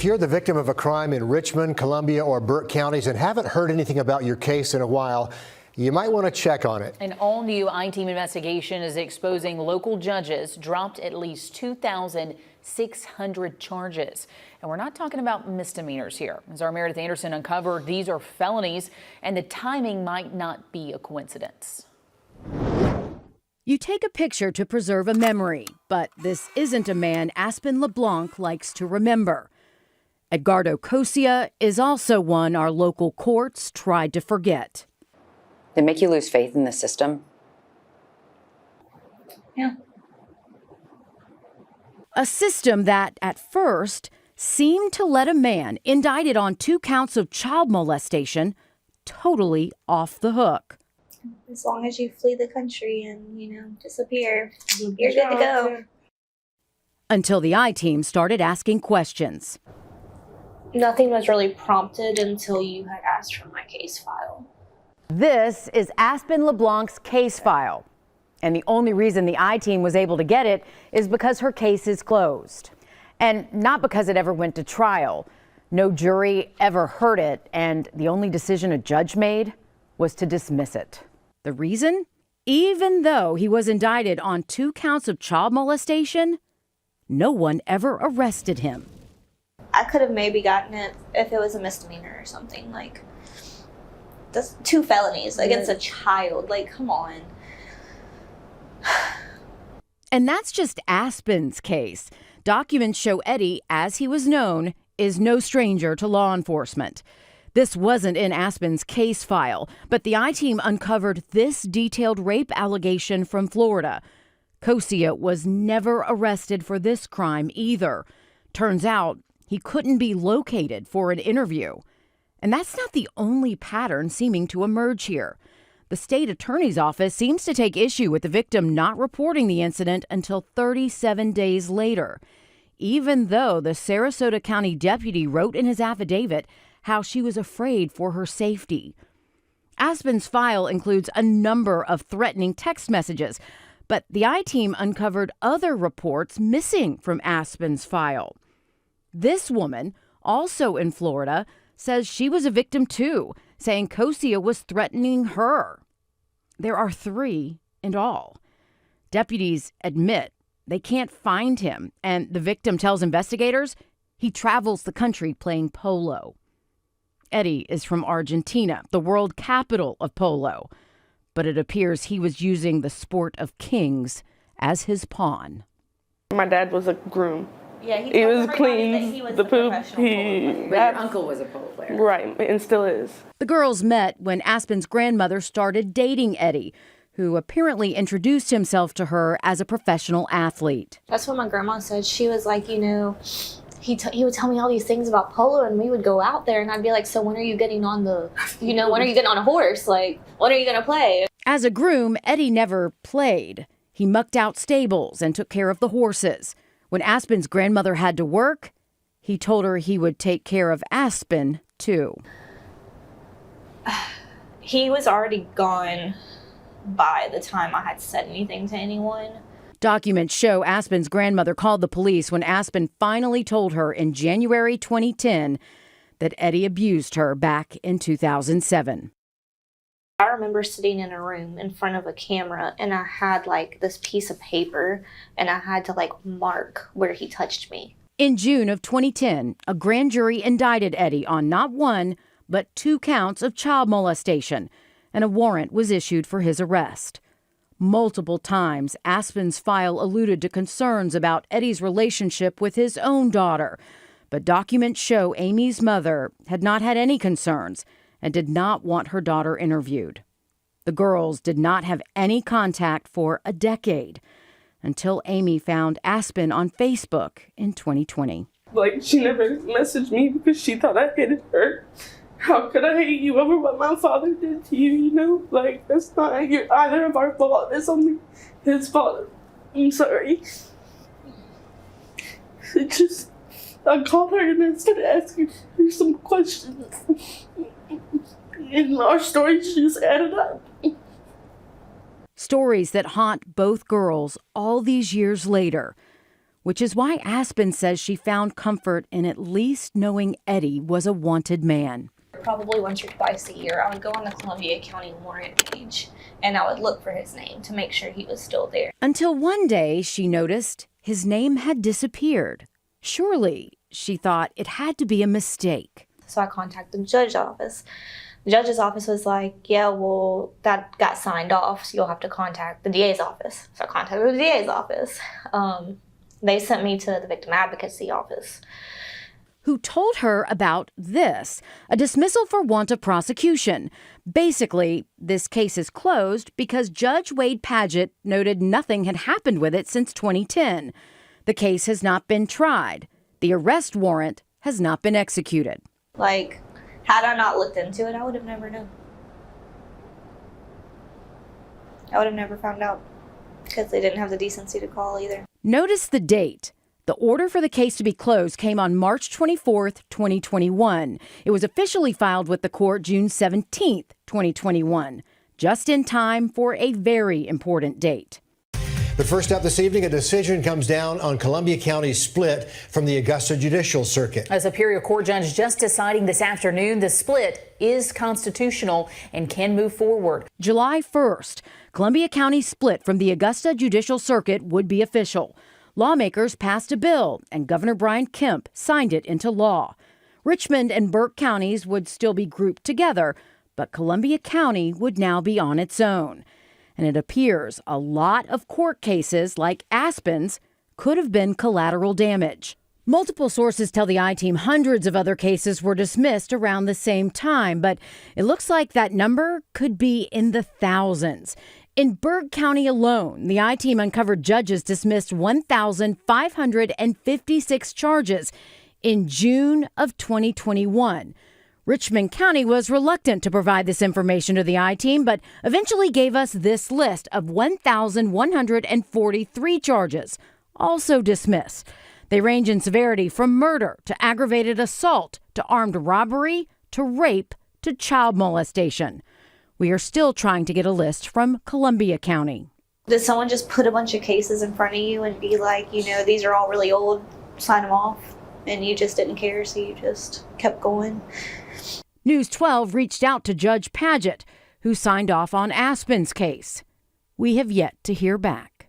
If you're the victim of a crime in Richmond, Columbia, or Burke counties and haven't heard anything about your case in a while, you might want to check on it. An all-new I-Team investigation is exposing local judges dropped at least 2,600 charges. And we're not talking about misdemeanors here. As our Meredith Anderson uncovered, these are felonies, and the timing might not be a coincidence. You take a picture to preserve a memory, but this isn't a man Aspen LeBlanc likes to remember. Edgardo Cosia is also one our local courts tried to forget. They make you lose faith in the system. Yeah. A system that, at first, seemed to let a man indicted on 2 counts of child molestation totally off the hook. As long as you flee the country and, disappear, you're good to go. Until the I-Team started asking questions. Nothing was really prompted until you had asked for my case file. This is Aspen LeBlanc's case file. And the only reason the I-Team was able to get it is because her case is closed. And not because it ever went to trial. No jury ever heard it, and the only decision a judge made was to dismiss it. The reason? Even though he was indicted on 2 counts of child molestation, no one ever arrested him. I could have maybe gotten it if it was a misdemeanor or something. Like, that's 2 felonies against a child. Like, come on. And that's just Aspen's case. Documents show Eddie, as he was known, is no stranger to law enforcement. This wasn't in Aspen's case file, but the I-Team uncovered this detailed rape allegation from Florida. Cosia was never arrested for this crime either. Turns out he couldn't be located for an interview. And that's not the only pattern seeming to emerge here. The state attorney's office seems to take issue with the victim not reporting the incident until 37 days later, even though the Sarasota County deputy wrote in his affidavit how she was afraid for her safety. Aspen's file includes a number of threatening text messages, but the I-Team uncovered other reports missing from Aspen's file. This woman, also in Florida, says she was a victim too, saying Cosia was threatening her. There are 3 in all. Deputies admit they can't find him, and the victim tells investigators he travels the country playing polo. Eddie is from Argentina, the world capital of polo, but it appears he was using the sport of kings as his pawn. My dad was a groom. Yeah, he was clean. He was the poop. But your uncle was a polo player. Right, and still is. The girls met when Aspen's grandmother started dating Eddie, who apparently introduced himself to her as a professional athlete. That's what my grandma said. She was like, he would tell me all these things about polo, and we would go out there, and I'd be like, so when are you getting on when are you getting on a horse? Like, when are you going to play? As a groom, Eddie never played. He mucked out stables and took care of the horses. When Aspen's grandmother had to work, he told her he would take care of Aspen, too. He was already gone by the time I had said anything to anyone. Documents show Aspen's grandmother called the police when Aspen finally told her in January 2010 that Eddie abused her back in 2007. I remember sitting in a room in front of a camera, and I had this piece of paper, and I had to mark where he touched me. In June of 2010, a grand jury indicted Eddie on not 1, but 2 counts of child molestation, and a warrant was issued for his arrest. Multiple times, Aspen's file alluded to concerns about Eddie's relationship with his own daughter, but documents show Amy's mother had not had any concerns and did not want her daughter interviewed. The girls did not have any contact for a decade until Amy found Aspen on Facebook in 2020. She never messaged me because she thought I hated her. How could I hate you over what my father did to you, that's not either of our fault. It's only his fault. I'm sorry. I called her and I started asking her some questions. And our stories just added up. Stories that haunt both girls all these years later. which is why Aspen says she found comfort in at least knowing Eddie was a wanted man. Probably once or twice a year, I would go on the Columbia County warrant page and I would look for his name to make sure he was still there. Until one day she noticed his name had disappeared. Surely, she thought, it had to be a mistake. So I contacted the judge's office. The judge's office was like, yeah, well, that got signed off, so you'll have to contact the DA's office. So I contacted the DA's office. They sent me to the victim advocacy office, who told her about this, a dismissal for want of prosecution. Basically, this case is closed because Judge Wade Padgett noted nothing had happened with it since 2010. The case has not been tried. The arrest warrant has not been executed. Like, had I not looked into it, I would have never known. I would have never found out because they didn't have the decency to call either. Notice the date. The order for the case to be closed came on March 24th, 2021. It was officially filed with the court June 17th, 2021, just in time for a very important date. But first up this evening, a decision comes down on Columbia County's split from the Augusta Judicial Circuit. A Superior Court judge just deciding this afternoon the split is constitutional and can move forward. July 1st, Columbia County split from the Augusta Judicial Circuit would be official. Lawmakers passed a bill, and Governor Brian Kemp signed it into law. Richmond and Burke counties would still be grouped together, but Columbia County would now be on its own. And it appears a lot of court cases, like Aspen's, could have been collateral damage. Multiple sources tell the I-Team hundreds of other cases were dismissed around the same time, but it looks like that number could be in the thousands. In Burke County alone, the I-Team uncovered judges dismissed 1,556 charges in June of 2021. Richmond County was reluctant to provide this information to the I-Team, but eventually gave us this list of 1,143 charges, also dismissed. They range in severity from murder to aggravated assault to armed robbery to rape to child molestation. We are still trying to get a list from Columbia County. Did someone just put a bunch of cases in front of you and be like, you know, these are all really old, sign them off, and you just didn't care, so you just kept going? News 12 reached out to Judge Padgett, who signed off on Aspen's case. We have yet to hear back.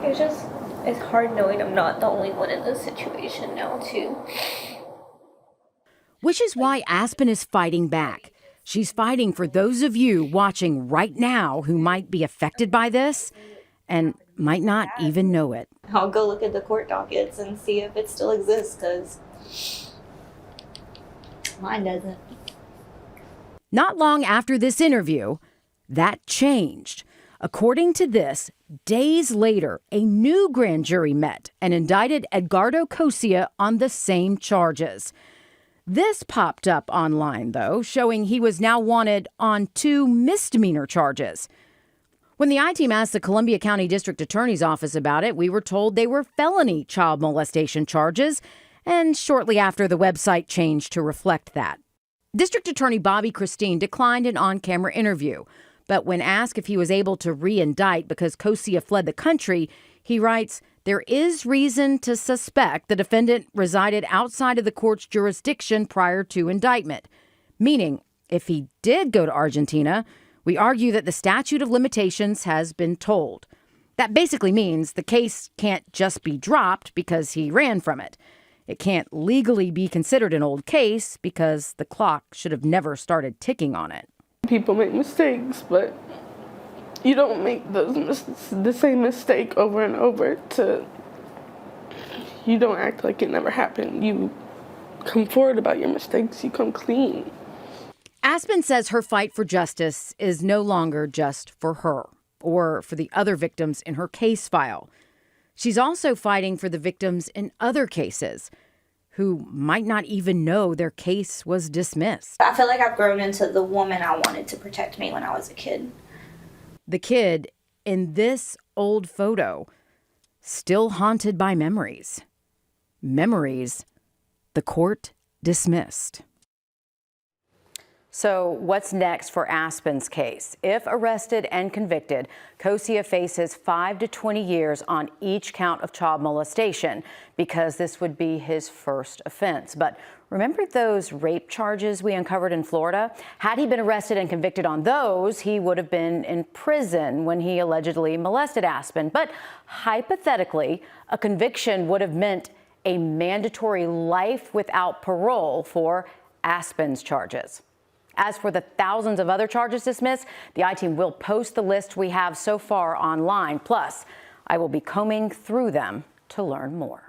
It's hard knowing I'm not the only one in this situation now, too. Which is why Aspen is fighting back. She's fighting for those of you watching right now who might be affected by this and might not even know it. I'll go look at the court dockets and see if it still exists, because mine doesn't. Not long after this interview, that changed. According to this, days later, a new grand jury met and indicted Edgardo Cosia on the same charges. This popped up online, though, showing he was now wanted on 2 misdemeanor charges. When the I-Team asked the Columbia County District Attorney's Office about it, we were told they were felony child molestation charges, and shortly after, the website changed to reflect that. District Attorney Bobby Christine declined an on-camera interview, but when asked if he was able to re-indict because Cosia fled the country, he writes, "There is reason to suspect the defendant resided outside of the court's jurisdiction prior to indictment," meaning if he did go to Argentina, we argue that the statute of limitations has been told. That basically means the case can't just be dropped because he ran from it. It can't legally be considered an old case because the clock should have never started ticking on it. People make mistakes, but you don't make the same mistake over and over. You don't act like it never happened. You come forward about your mistakes. You come clean. Aspen says her fight for justice is no longer just for her or for the other victims in her case file. She's also fighting for the victims in other cases who might not even know their case was dismissed. I feel like I've grown into the woman I wanted to protect me when I was a kid. The kid in this old photo, still haunted by memories. Memories the court dismissed. So what's next for Aspen's case? If arrested and convicted, Kosia faces 5 to 20 years on each count of child molestation because this would be his first offense. But remember those rape charges we uncovered in Florida? Had he been arrested and convicted on those, he would have been in prison when he allegedly molested Aspen. But hypothetically, a conviction would have meant a mandatory life without parole for Aspen's charges. As for the thousands of other charges dismissed, the I-Team will post the list we have so far online. Plus, I will be combing through them to learn more.